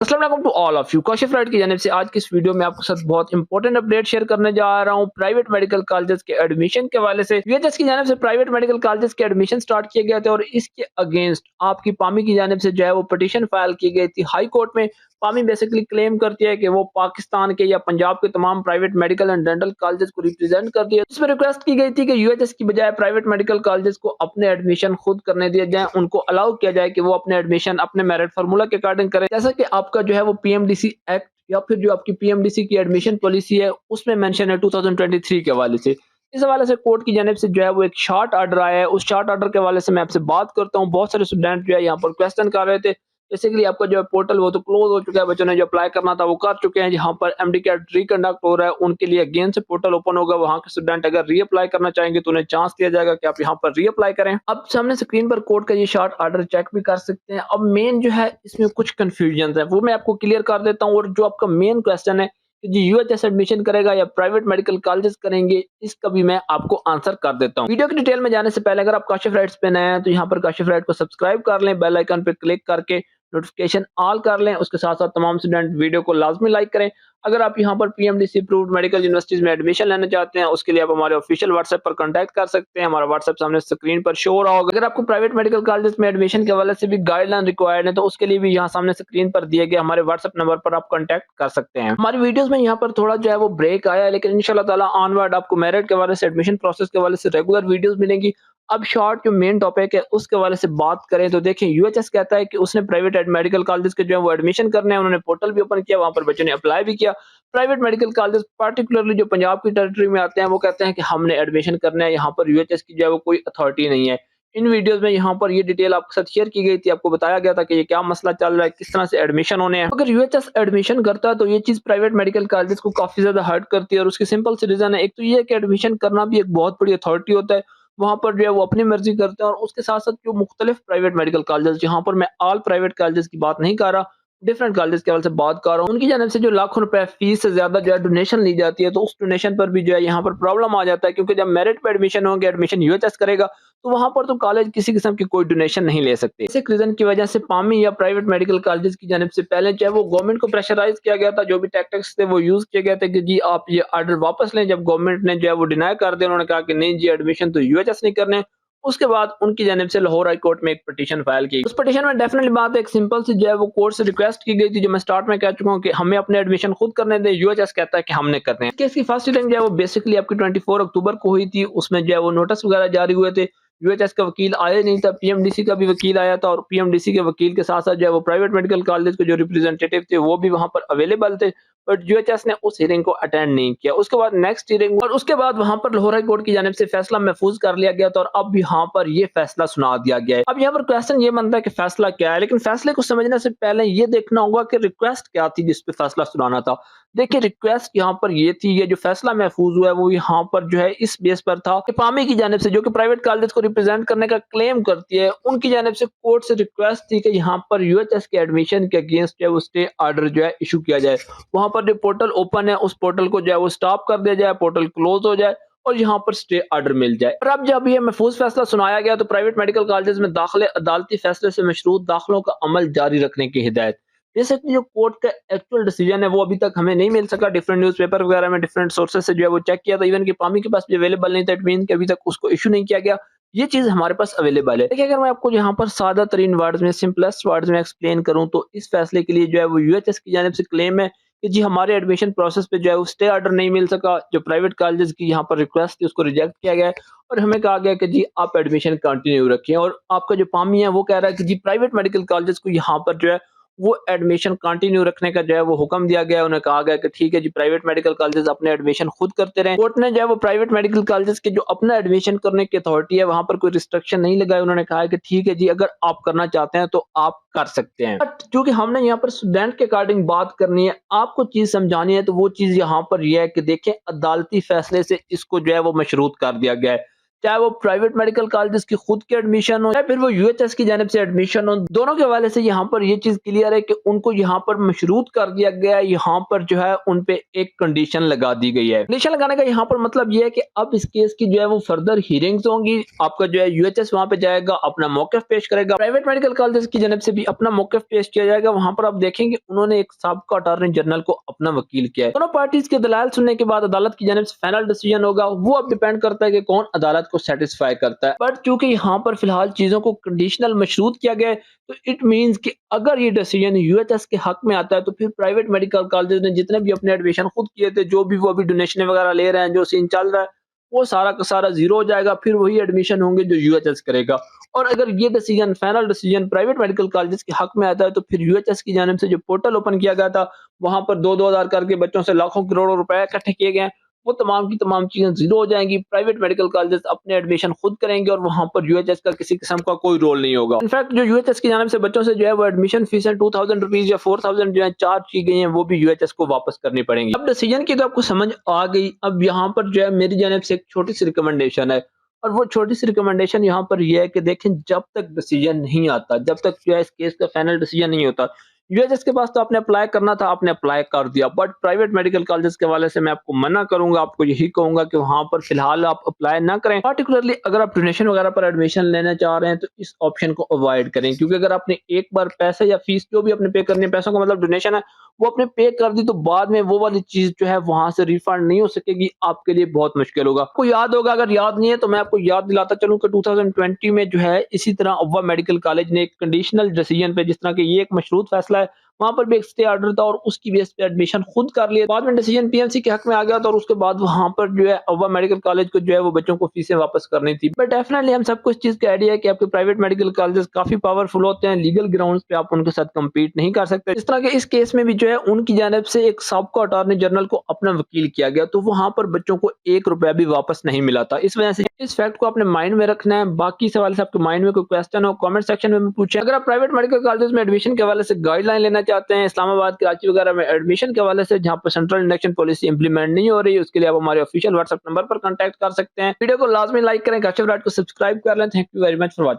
अस्सलाम वालेकुम to all of you. Kaushik फ्राइड की जानिब से आज की इस वीडियो में आपके साथ बहुत इंपॉर्टेंट अपडेट शेयर करने जा रहा हूं। प्राइवेट मेडिकल कॉलेजेस के एडमिशन के हवाले से यूएचएस की जानिब से प्राइवेट मेडिकल कॉलेजेस के एडमिशन स्टार्ट किए गए थे और इसके अगेंस्ट आपकी पामी की जानिब से जो है वो पिटीशन फाइल की गई थी हाई कोर्ट में। पामी बेसिकली क्लेम करती है कि वो पाकिस्तान के या पंजाब के तमाम private medical and dental colleges को रिप्रेजेंट करती है। इसमें रिक्वेस्ट की गई थी कि यूएचएस की बजाय प्राइवेट मेडिकल कॉलेजेस को अपने एडमिशन खुद करने दिए जाए, उनको अलाउ किया जाए कि वो अपने एडमिशन अपने मेरिट फार्मूला के अकॉर्डिंग करें, जैसा कि आपका जो है वो पीएमडीसी एक्ट या फिर जो आपकी पीएमडीसी की एडमिशन पॉलिसी है उसमें मेंशन है 2023 के हवाले से। इस हवाले से कोर्ट की जानिब से जो है वो एक शॉर्ट ऑर्डर आया है। उस शॉर्ट ऑर्डर के हवाले से मैं आपसे बात करता हूँ। बहुत सारे स्टूडेंट जो है यहाँ पर क्वेश्चन कर रहे थे। बेसिकली आपका जो है पोर्टल वो तो क्लोज हो चुका है, बच्चों ने जो अप्लाई करना था वो कर चुके हैं। जहाँ पर एमडी कैट रिकंडक्ट हो रहा है उनके लिए अगेन से पोर्टल ओपन होगा। वहाँ के स्टूडेंट अगर रीअप्लाई करना चाहेंगे तो उन्हें चांस दिया जाएगा कि आप यहाँ पर रीअप्लाई करें। अब सामने स्क्रीन पर कोर्ट का ये शॉर्ट ऑर्डर चेक भी कर सकते हैं। अब मेन जो है इसमें कुछ कंफ्यूजन है वो मैं आपको क्लियर कर देता हूँ। और जो आपका मेन क्वेश्चन है कि जी यूएचएस एडमिशन करेगा या प्राइवेट मेडिकल कॉलेजेस करेंगे, इसका भी मैं आपको आंसर कर देता हूँ। वीडियो की डिटेल में जाने से पहले अगर आप काशिफ राइट्स पे नए हैं तो यहाँ पर काशिफ राइट को सब्सक्राइब कर लें, बेल आइकन पे क्लिक करके नोटिफिकेशन ऑल कर लें। उसके साथ साथ तमाम स्टूडेंट वीडियो को लाजमी लाइक करें। अगर आप यहाँ पर पीएमडीसी अप्रूव्ड मेडिकल यूनिवर्सिटीज में एडमिशन लेना चाहते हैं उसके लिए आप हमारे ऑफिशियल व्हाट्सएप पर कांटेक्ट कर सकते हैं। हमारा व्हाट्सएप सामने स्क्रीन पर शो हो रहा होगा। अगर आपको प्राइवेट मेडिकल कॉलेज में एडमिशन के हवाले से भी गाइडलाइन रिक्वायर्ड है तो उसके लिए भी यहाँ सामने स्क्रीन पर दिए गए हमारे व्हाट्सएप नंबर पर आप कांटेक्ट कर सकते हैं। हमारी वीडियोस में यहाँ पर थोड़ा जो है वो ब्रेक आया है, लेकिन इंशाल्लाह ताला ऑनवर्ड आपको मेरिट के हवाले से एडमिशन प्रोसेस के हवाले से रेगुलर वीडियोस मिलेंगी। अब शॉर्ट जो मेन टॉपिक है उसके हवाले से बात करें तो देखिए यूएचएस कहता है कि उसने प्राइवेट मेडिकल कॉलेजेस के जो है वो एडमिशन करने हैं। उन्होंने पोर्टल भी ओपन किया, वहां पर बच्चों ने अप्लाई भी किया। प्राइवेट मेडिकल कॉलेजेस पार्टिकुलरली जो पंजाब की टेरिटरी में आते हैं वो कहते हैं कि हमने एडमिशन करना है, यहाँ पर यूएचएस की जो है वो कोई अथॉरिटी नहीं है। इन वीडियोस में यहाँ पर ये डिटेल आपके साथ शेयर की गई थी, आपको बताया गया था कि ये क्या मसला चल रहा है, किस तरह से एडमिशन होने हैं। अगर यूएचएस एडमिशन करता है तो ये चीज प्राइवेट मेडिकल कॉलेजेस को काफी ज्यादा हर्ट करती है और उसकी सिंपल सी रीजन है। एक तो ये है कि एडमिशन करना भी एक बहुत बड़ी अथॉरिटी होता है, वहाँ पर जो है वो अपनी मर्जी करते हैं। और उसके साथ-साथ जो मुख्तलिफ प्राइवेट मेडिकल कॉलेजेस, जहाँ पर मैं ऑल प्राइवेट कॉलेजेस की बात नहीं कर रहा, डिफरेंट कॉलेजेस के हवाले से बात कर रहा हूँ, उनकी जानिब से जो लाखों रुपए फीस से ज़्यादा जो है डोनेशन ली जाती है, तो उस डोनेशन पर भी जो है यहाँ पर प्रॉब्लम आ जाता है। क्योंकि जब मेरिट पे एडमिशन होंगे, एडमिशन यूएचएस करेगा, तो वहाँ पर तो कॉलेज किसी किस्म की कोई डोनेशन नहीं ले सकते। इस एक रीज़न की वजह से पामी या प्राइवेट मेडिकल कॉलेजेस की जानिब से पहले जो है वो गवर्नमेंट को प्रेशराइज़ किया गया था। जो भी टैक्टिक्स थे वो यूज़ किए गए थे कि जी आप ये ऑर्डर वापस लें। जब गवर्नमेंट ने जो है वो डिनाई कर दिया, उन्होंने कहा कि नहीं जी एडमिशन तो यूएचएस नहीं करने। उसके बाद उनकी जानिब से लाहौर हाई कोर्ट में एक पिटीशन फाइल की। उस पिटीशन में डेफिनेटली बात एक सिंपल सी जो है वो कोर्ट से रिक्वेस्ट की गई थी, जो मैं स्टार्ट में कह चुका हूँ कि हमें अपने एडमिशन खुद करने दें। यूएचएस कहता है कि हमने करने हैं। केस की फर्स्ट हियरिंग जो है वो बेसिकली आपकी 24 अक्टूबर को हुई थी। उसमें जो है वो नोटिस वगैरह जारी हुए थे। यूएचएस का वकील आया नहीं था, पीएमडीसी का भी वकील आया था और पीएमडीसी के वकील के साथ साथ जो है वो प्राइवेट मेडिकल कॉलेज के जो रिप्रेजेंटेटिव थे वो भी वहां पर अवेलेबल थे। बट यूएचएस ने उस हियरिंग को अटेंड नहीं किया। उसके बाद नेक्स्ट हियरिंग और उसके बाद वहां पर लाहौर हाई कोर्ट की जानिब से फैसला महफूज कर लिया गया था और अब यहाँ पर ये फैसला सुना दिया गया है। अब यहाँ पर क्वेश्चन ये बनता है कि फैसला क्या है, लेकिन फैसले को समझने से पहले ये देखना होगा कि रिक्वेस्ट क्या थी जिस पे फैसला सुनाना था। देखिए रिक्वेस्ट यहाँ पर ये थी, ये जो फैसला महफूज हुआ है वो यहाँ पर जो है इस बेस पर था कि पामी की जानिब से जो कि प्राइवेट कॉलेज को रिप्रेजेंट करने का क्लेम करती है, उनकी जानिब से कोर्ट से रिक्वेस्ट थी कि यहाँ पर यूएचएस के एडमिशन के अगेंस्ट जो है वो स्टे ऑर्डर जो है इशू किया जाए। वहां पर जो पोर्टल ओपन है उस पोर्टल को जो है वो स्टॉप कर दिया जाए, पोर्टल क्लोज हो जाए और यहाँ पर स्टे ऑर्डर मिल जाए। और अब जब ये महफूज फैसला सुनाया गया तो प्राइवेट मेडिकल कॉलेज में दाखिले अदालती फैसले से मशरूत दाखिलों का अमल जारी रखने की हिदायत। बेसिकली जो कोर्ट का एक्चुअल डिसीजन है वो अभी तक हमें नहीं मिल सका। डिफरेंट न्यूज़पेपर वगैरह में डिफरेंट सोर्सेज से जो है वो चेक किया था, इवन कि पामी के पास भी अवेलेबल नहीं था। इट मीन कि अभी तक उसको इशू नहीं किया गया। ये चीज हमारे पास अवेलेबल है। देखिए अगर मैं आपको यहाँ पर सादा तरीन वर्ड्स में, सिंपलेस्ट वर्ड्स में एक्सप्लेन करूँ तो इस फैसले के लिए जो है वो यूएचएस की जानिब से क्लेम है कि जी हमारे एडमिशन प्रोसेस पे जो है वो स्टे ऑर्डर नहीं मिल सका। जो प्राइवेट कॉलेजेस की यहाँ पर रिक्वेस्ट थी उसको रिजेक्ट किया गया है और हमें कहा गया कि जी आप एडमिशन कंटिन्यू रखें। और आपका जो पामी है वो कह रहा है कि जी प्राइवेट मेडिकल कॉलेजेस को यहाँ पर जो है वो एडमिशन कंटिन्यू रखने का जो है वो हुक्म दिया गया है। उन्हें कहा गया कि ठीक है जी प्राइवेट मेडिकल कॉलेजेस अपने एडमिशन खुद करते रहें। कोर्ट ने जो है वो प्राइवेट मेडिकल कॉलेजेस के जो अपना एडमिशन करने की अथॉरिटी है वहां पर कोई रिस्ट्रिक्शन नहीं लगाई। उन्होंने कहा है कि ठीक है जी अगर आप करना चाहते हैं तो आप कर सकते हैं। बट क्योंकि हमने यहाँ पर स्टूडेंट के अकॉर्डिंग बात करनी है, आपको चीज समझानी है, तो वो चीज यहाँ पर यह है कि देखें अदालती फैसले से इसको जो है वो मशरूत कर दिया गया है। चाहे वो प्राइवेट मेडिकल कॉलेजेस की खुद के एडमिशन हो या फिर वो यूएचएस की जानिब से एडमिशन हो, दोनों के हवाले से यहाँ पर ये चीज क्लियर है कि उनको यहाँ पर मशरूत कर दिया गया है। यहाँ पर जो है उन पे एक कंडीशन लगा दी गई है। कंडीशन लगाने का यहाँ पर मतलब ये है कि अब इस केस की जो है वो फर्दर हियरिंग्स होंगी। आपका जो है यूएचएस वहां पे जाएगा, अपना मौकफ पेश करेगा, प्राइवेट मेडिकल कॉलेजेस की जानिब से भी अपना मौकफ पेश किया जाएगा। वहां पर आप देखेंगे उन्होंने एक साबिका अटॉर्नी जनरल को अपना वकील किया है। दोनों पार्टीज के दलाल सुनने के बाद अदालत की जानिब से फाइनल डिसीजन होगा। वो अब डिपेंड करता है कि कौन अदालत को सेटिस्फाई करता है। बट चूंकि यहाँ पर फिलहाल चीजों को कंडीशनल मशरूत किया गया है, तो इट मींस कि अगर ये डिसीजन यूएचएस के हक में आता है तो फिर प्राइवेट मेडिकल कॉलेज ने जितने भी अपने एडमिशन खुद किए थे, जो भी वो अभी डोनेशन वगैरह ले रहे हैं, जो सीन चल रहा है, वो सारा का सारा जीरो हो जाएगा। फिर वही एडमिशन होंगे जो यूएचएस करेगा। और अगर ये decision final decision private medical colleges के हक में आता है तो फिर यूएचएस की जानिब से जो पोर्टल ओपन किया गया था, वहां पर 2-2 हजार करके बच्चों से लाखों करोड़ों रुपए इकट्ठे किए गए हैं, वो तमाम की तमाम चीजें जीरो हो जाएंगी। प्राइवेट मेडिकल कॉलेजेस अपने एडमिशन खुद करेंगे और वहां पर यूएचएस का किसी किस्म का कोई रोल नहीं होगा। इनफैक्ट जो यूएचएस की जानिब से बच्चों से जो है वो एडमिशन फीसें 2000 रुपीज या 4000 जो है चार्ज की गई हैं, वो भी यूएचएस को वापस करनी पड़ेंगी। अब डिसीजन की तो आपको समझ आ गई। अब यहाँ पर जो है मेरी जानिब से एक छोटी सी रिकमेंडेशन है, और वो छोटी सी रिकमेंडेशन यहाँ पर यह है कि देखें, जब तक डिसीजन नहीं आता, जब तक जो है इस केस का फाइनल डिसीजन नहीं होता, यूएचएस के पास तो आपने अप्लाई करना था, आपने अप्लाई कर दिया। बट प्राइवेट मेडिकल कॉलेजेस के हवाले से मैं आपको मना करूंगा, आपको यही कहूंगा कि वहां पर फिलहाल आप अप्लाई ना करें। पार्टिकुलरली अगर आप डोनेशन वगैरह पर एडमिशन लेना चाह रहे हैं तो इस ऑप्शन को अवॉइड करें, क्योंकि अगर आपने एक बार पैसे या फीस जो भी आपने पे करनी है, पैसों का मतलब डोनेशन है, वो आपने पे कर दी, तो बाद में वो वाली चीज जो है वहां से रिफंड नहीं हो सकेगी, आपके लिए बहुत मुश्किल होगा। आपको याद होगा, अगर याद नहीं है तो मैं आपको याद दिलाता चलूं कि 2020 में जो है इसी तरह अव्वा मेडिकल कॉलेज ने एक कंडीशनल डिसीजन पे, जिस तरह के ये एक मशरूत फैसला है, वहां पर भी एक स्टे ऑर्डर था और उसकी बेस पे एडमिशन खुद कर लिया। बाद में डिसीजन पीएमसी के हक में आ गया था और उसके बाद वहां पर जो है अव्वा मेडिकल कॉलेज को जो है वो बच्चों को फीसें वापस करनी थी। बट डेफिनेटली हम सबको इस चीज का आइडिया है कि आपके प्राइवेट मेडिकल कॉलेजेस काफी पावरफुल होते हैं, लीगल ग्राउंड्स पे आप उनके साथ कम्पीट नहीं कर सकते। इस तरह के इस केस में भी जो है उनकी जानिब से एक साबिका अटॉर्नी जनरल को अपना वकील किया गया, तो वहां पर बच्चों को 1 रुपया भी वापस नहीं मिला था। इस वजह से इस फैक्ट को आपने माइंड में रखना है। बाकी सवाल से आपके माइंड में कोई क्वेश्चन हो, कमेंट सेक्शन में पूछें। अगर आप प्राइवेट मेडिकल कॉलेज में एडमिशन के हवाले से गाइडलाइन लेना चाहते हैं, इस्लामाबाद, कराची वगैरह में एडमिशन के हवाले से, जहां पर सेंट्रल इंडक्शन पॉलिसी इंप्लीमेंट नहीं हो रही है, उसके लिए आप हमारे ऑफिशियल व्हाट्सएप नंबर पर कॉन्टैक्ट कर सकते हैं। वीडियो को लाजमी लाइक करें, काशिफ राइट को सब्सक्राइब कर लें। Thank you very much for watching.